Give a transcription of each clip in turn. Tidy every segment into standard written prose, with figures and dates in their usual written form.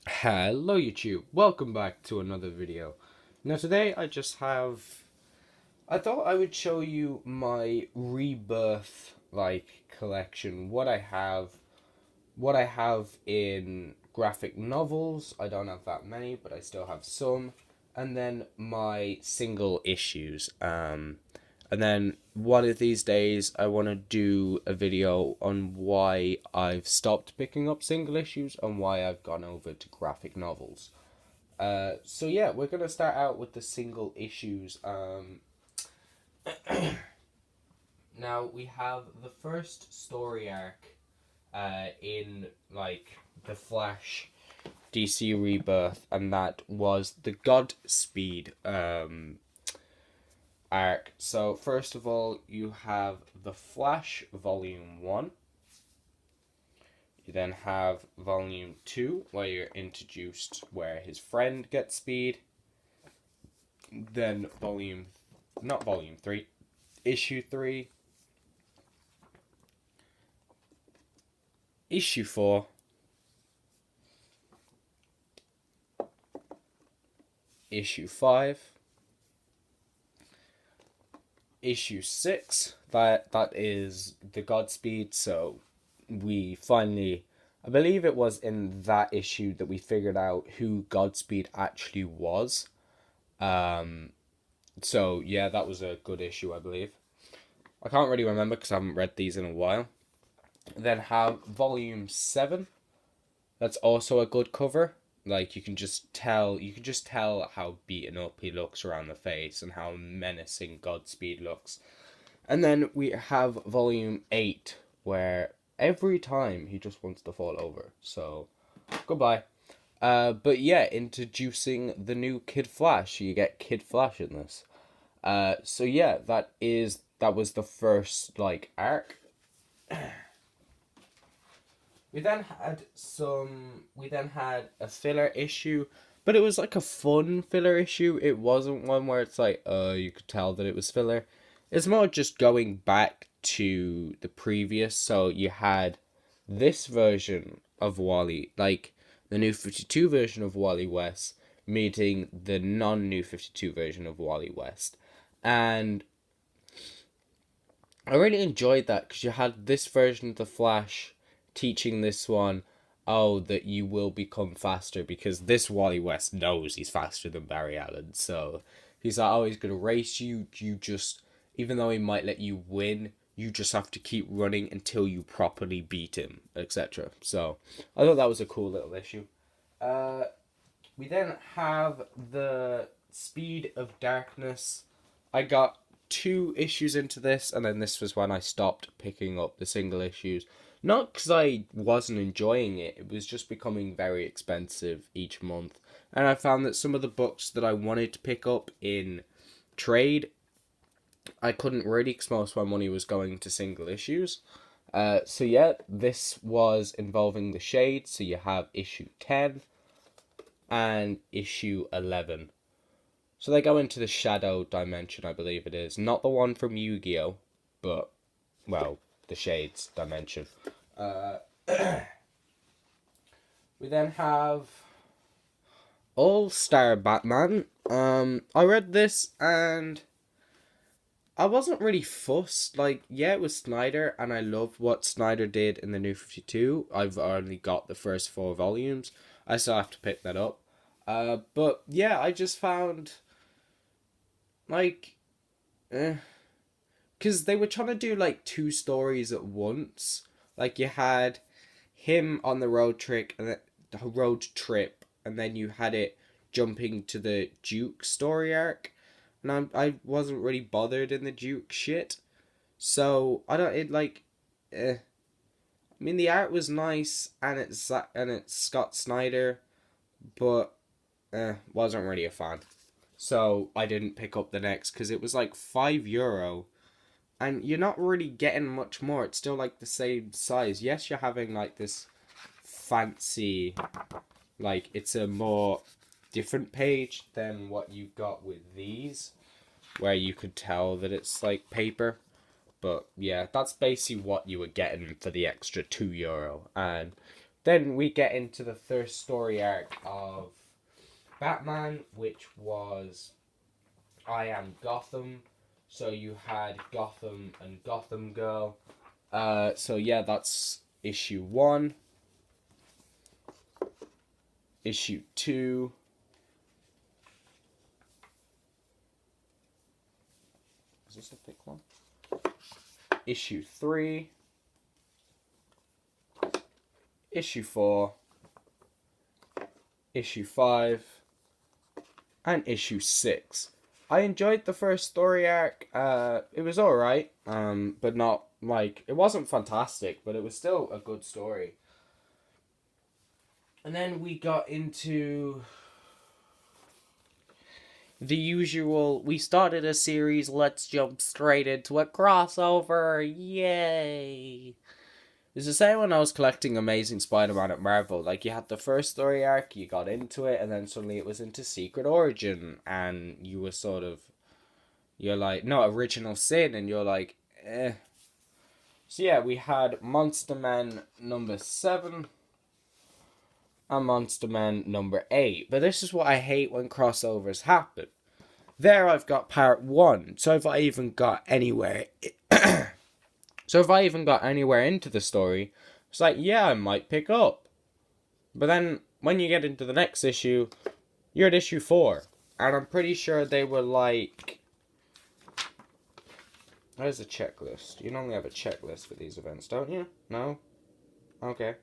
Hello YouTube, welcome back to another video. Now today I thought I would show you my Rebirth collection, what I have in graphic novels. I don't have that many, but I still have some. And then my single issues. And then one of these days, I want to do a video on why I've stopped picking up single issues and why I've gone over to graphic novels. So yeah, we're gonna start out with the single issues. Now we have the first story arc in the Flash DC Rebirth, and that was the Godspeed arc. So first of all, you have the Flash Volume 1. You then have Volume 2, where you're introduced where his friend gets speed. Then not Volume 3, Issue 3, Issue 4, Issue 5, Issue 6, that is the Godspeed. So we finally, I believe it was in that issue that we figured out who Godspeed actually was. So yeah, that was a good issue, I believe. I can't really remember because I haven't read these in a while. Then have Volume 7. That's also a good cover. Like you can just tell how beaten up he looks around the face and how menacing Godspeed looks. And then we have Volume 8, where every time he just wants to fall over. So goodbye. But yeah, introducing the new Kid Flash. You get Kid Flash in this. So yeah, that was the first arc. We then had a filler issue, but it was like a fun filler issue. It wasn't one where it's you could tell that it was filler. It's more just going back to the previous. So you had this version of Wally, like the New 52 version of Wally West, meeting the non-New 52 version of Wally West. And I really enjoyed that because you had this version of the Flash teaching this one, oh, that you will become faster, because this Wally West knows he's faster than Barry Allen. So he's like, oh, he's going to race you. You just, even though he might let you win, you just have to keep running until you properly beat him, etc. So I thought that was a cool little issue. We then have the Speed of Darkness. I got 2 issues into this, and then this was when I stopped picking up the single issues. Not because I wasn't enjoying it, it was just becoming very expensive each month. And I found that some of the books that I wanted to pick up in trade, I couldn't really because most of my money was going to single issues. So yeah, this was involving the Shades. So you have issue 10 and issue 11. So they go into the Shadow Dimension, I believe it is. Not the one from Yu-Gi-Oh! But, well, the Shades Dimension. We then have All-Star Batman. I read this and I wasn't really fussed. Yeah, it was Snyder, and I loved what Snyder did in the New 52. I've only got the first 4 volumes. I still have to pick that up. But yeah, I just found because they were trying to do 2 stories at once. You had him on the road trip, and then you had it jumping to the Duke story arc, and I wasn't really bothered in the Duke shit. So I don't I mean, the art was nice, and it's Scott Snyder, but wasn't really a fan. So I didn't pick up the next because it was like €5, and you're not really getting much more. It's still the same size. Yes, you're having this fancy, it's a more different page than what you got with these, where you could tell that it's paper. But yeah, that's basically what you were getting for the extra €2. And Then we get into the first story arc of Batman, which was I Am Gotham. So you had Gotham and Gotham Girl. So yeah, that's issue 1. Issue 2. Is this a thick one? Issue 3. Issue 4. Issue 5. And issue 6. I enjoyed the first story arc. It was alright, but not, like, it wasn't fantastic, but it was still a good story. And then we got into the usual, we started a series, let's jump straight into a crossover, yay! It's the same when I was collecting Amazing Spider-Man at Marvel. Like, you had the first story arc, you got into it, and then suddenly it was into Secret Origin, and you were sort of, you're like, no, Original Sin, and you're like, eh. So yeah, we had Monster Men number 7, and Monster Men number 8. But this is what I hate when crossovers happen. There I've got part 1, so if I even got anywhere... So if I even got anywhere into the story, it's like, yeah, I might pick up. But then, when you get into the next issue, you're at issue 4. And I'm pretty sure they were like... Where's a checklist? You normally have a checklist for these events, don't you? No? Okay.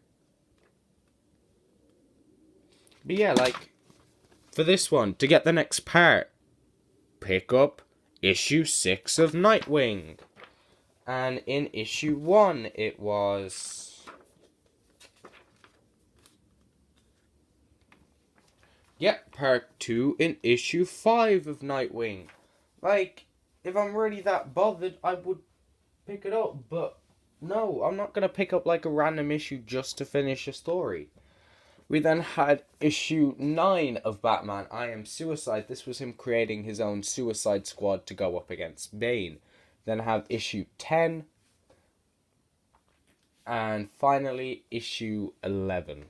But yeah, like, for this one, to get the next part, pick up issue 6 of Nightwing. And in issue 1, it was... Yep, part 2 in issue 5 of Nightwing. Like, if I'm really that bothered, I would pick it up. But no, I'm not going to pick up like a random issue just to finish a story. We then had issue 9 of Batman, I Am Suicide. This was him creating his own Suicide Squad to go up against Bane. Then have issue 10. And finally, issue 11.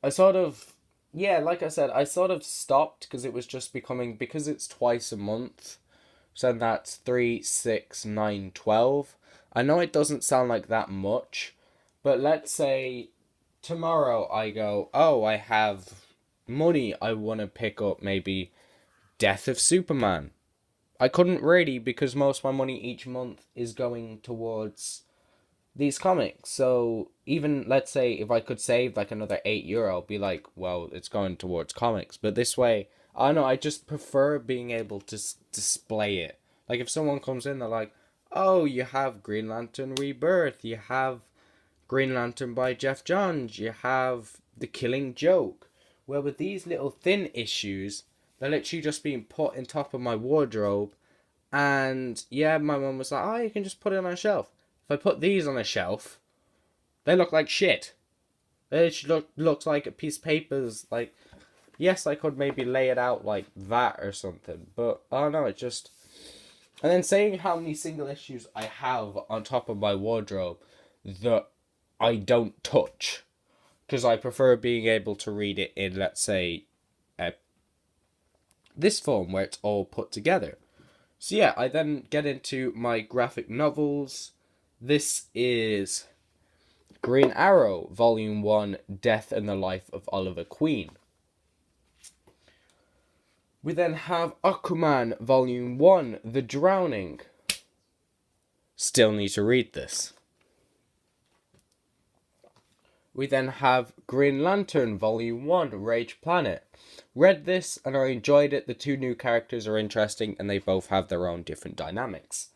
I sort of... Yeah, like I said, I sort of stopped because it was just becoming... Because it's twice a month. So that's 3, 6, 9, 12. I know it doesn't sound like that much. But let's say tomorrow I go, oh, I have money. I want to pick up maybe Death of Superman. I couldn't really because most of my money each month is going towards these comics. So even, let's say, if I could save like another €8, I'd be like, well, it's going towards comics. But this way, I don't know, I just prefer being able to display it. Like if someone comes in, they're like, oh, you have Green Lantern Rebirth, you have Green Lantern by Jeff Johns, you have The Killing Joke. Well, with these little thin issues... They're literally just being put in top of my wardrobe. And yeah, my mum was like, oh, you can just put it on a shelf. If I put these on a shelf, they look like shit. They looks like a piece of paper's like... Yes, I could maybe lay it out like that or something. But, I don't know, it just... And then saying how many single issues I have on top of my wardrobe that I don't touch. Because I prefer being able to read it in, let's say... this form where it's all put together. So yeah, I then get into my graphic novels. This is Green Arrow, Volume 1, Death and the Life of Oliver Queen. We then have Aquaman, Volume 1, The Drowning. Still need to read this. We then have Green Lantern, Volume 1, Rage Planet. Read this and I enjoyed it. The two new characters are interesting and they both have their own different dynamics.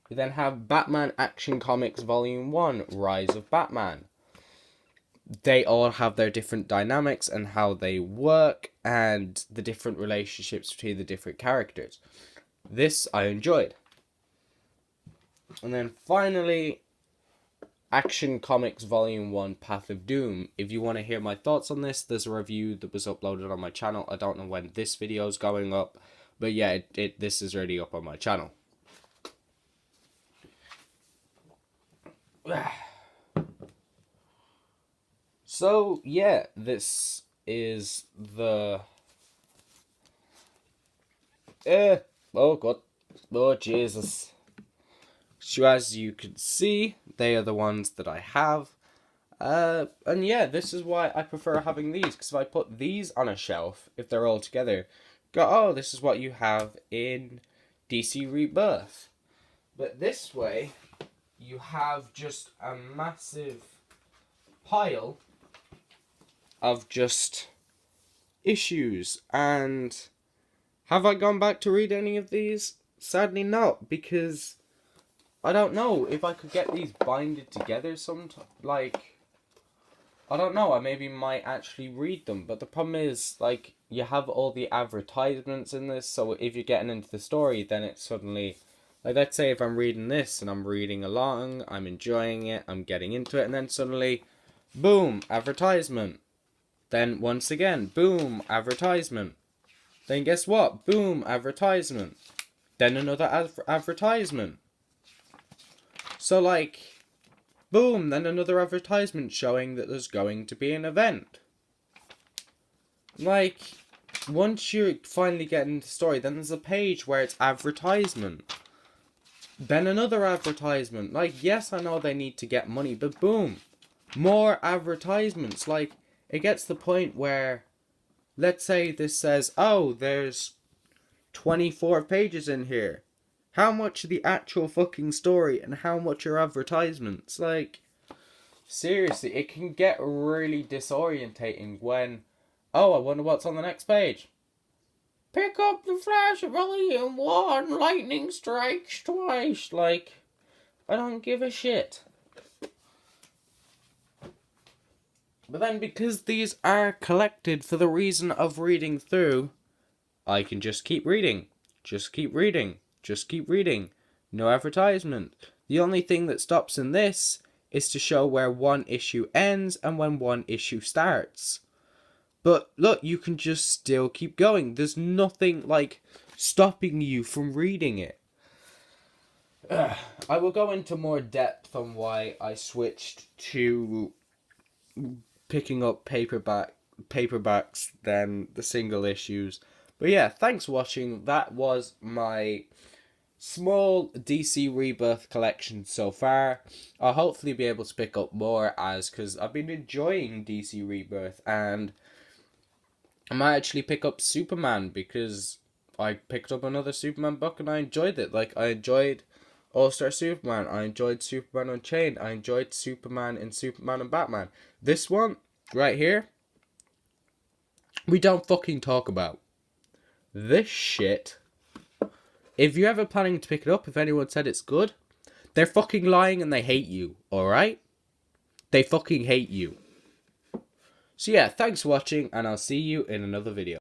We then have Batman Action Comics Volume 1, Rise of Batman. They all have their different dynamics and how they work and the different relationships between the different characters. This I enjoyed. And then finally, Action Comics Volume 1, Path of Doom. If you want to hear my thoughts on this, there's a review that was uploaded on my channel. I don't know when this video is going up, but yeah, this is already up on my channel. So, yeah, this is the... oh, God. Oh, Jesus. So, as you can see, they are the ones that I have. And yeah, this is why I prefer having these, because if I put these on a shelf, if they're all together, go, oh, this is what you have in DC Rebirth. But this way, you have just a massive pile of just issues. And have I gone back to read any of these? Sadly not, because I don't know if I could get these binded together like, I don't know, I maybe might actually read them, but the problem is, like, you have all the advertisements in this, so if you're getting into the story, then it's suddenly, like, let's say if I'm reading this, and I'm reading along, I'm enjoying it, I'm getting into it, and then suddenly, boom, advertisement. Then, once again, boom, advertisement. Then guess what? Boom, advertisement. Then another advertisement. So, like... boom, then another advertisement showing that there's going to be an event. Like, once you finally get into the story, then there's a page where it's advertisement. Then another advertisement. Like, yes, I know they need to get money, but boom, more advertisements. Like, it gets to the point where, let's say this says, oh, there's 24 pages in here. How much of the actual fucking story and how much are advertisements? Like, seriously, it can get really disorientating when, oh, I wonder what's on the next page. Pick up the Flash Volume 1, lightning strikes twice. Like, I don't give a shit. But then because these are collected for the reason of reading through, I can just keep reading. Just keep reading. Just keep reading. No advertisement. The only thing that stops in this is to show where one issue ends and when one issue starts. But look, you can just still keep going. There's nothing like stopping you from reading it. I will go into more depth on why I switched to picking up paperbacks than the single issues. But yeah, thanks for watching. That was my small DC Rebirth collection so far. I'll hopefully be able to pick up more because I've been enjoying DC Rebirth, and I might actually pick up Superman because I picked up another Superman book and I enjoyed it. Like, I enjoyed All-Star Superman, I enjoyed Superman Unchained, I enjoyed Superman and Batman. This one, right here, we don't fucking talk about. This shit, if you're ever planning to pick it up, if anyone said it's good, they're fucking lying and they hate you, alright? They fucking hate you. So yeah, thanks for watching, and I'll see you in another video.